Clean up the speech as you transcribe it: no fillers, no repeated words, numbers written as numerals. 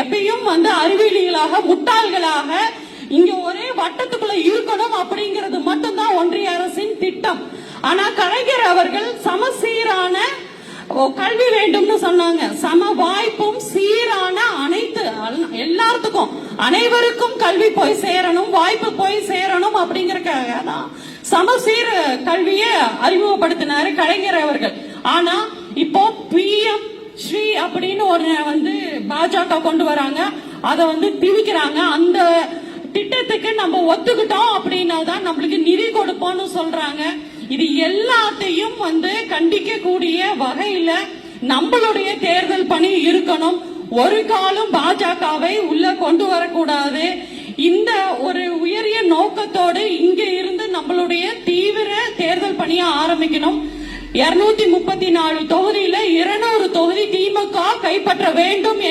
எப்பயும் அறிவியலிகளாக முட்டாள்களாக இங்க ஒரே வட்டத்துக்குள்ள இருக்கணும் அப்படிங்கிறது மட்டும்தான் ஒன்றிய அரசின் திட்டம். ஆனா கலைஞர் அவர்கள் சமசீரான கல்வி வேண்டும்னு சொன்னாங்க. சம வாய்ப்பும் சீரான அனைத்து எல்லாத்துக்கும் அனைவருக்கும் கல்வி போய் சேரணும், வாய்ப்பு போய் சேரணும் அப்படிங்கறதுக்காக தான் சமசீர் கல்வியை அறிமுகப்படுத்தினாரு கலைஞர் அவர்கள். ஆனா இப்போ PM ஸ்ரீ அப்படின்னு ஒரு பாஜக கொண்டு வராங்க, அதை திணிக்கிறாங்க. அந்த திட்டத்துக்கு நம்ம ஒத்துக்கிட்டோம் அப்படின்னா தான் நம்மளுக்கு நிதி கொடுப்போம்னு சொல்றாங்க. இது எல்லாத்தையும் கண்டிக்க கூடிய வகையில நம்மளுடைய தேர்தல் பணி இருக்கணும். ஒரு காலம் பாஜகவை உள்ள கொண்டு வரக்கூடாது. இந்த ஒரு உயரிய நோக்கத்தோடு இங்க இருந்து நம்மளுடைய தீவிர தேர்தல் பணியை ஆரம்பிக்கணும். 234 தொகுதியில 200 தொகுதி திமுக கைப்பற்ற வேண்டும்.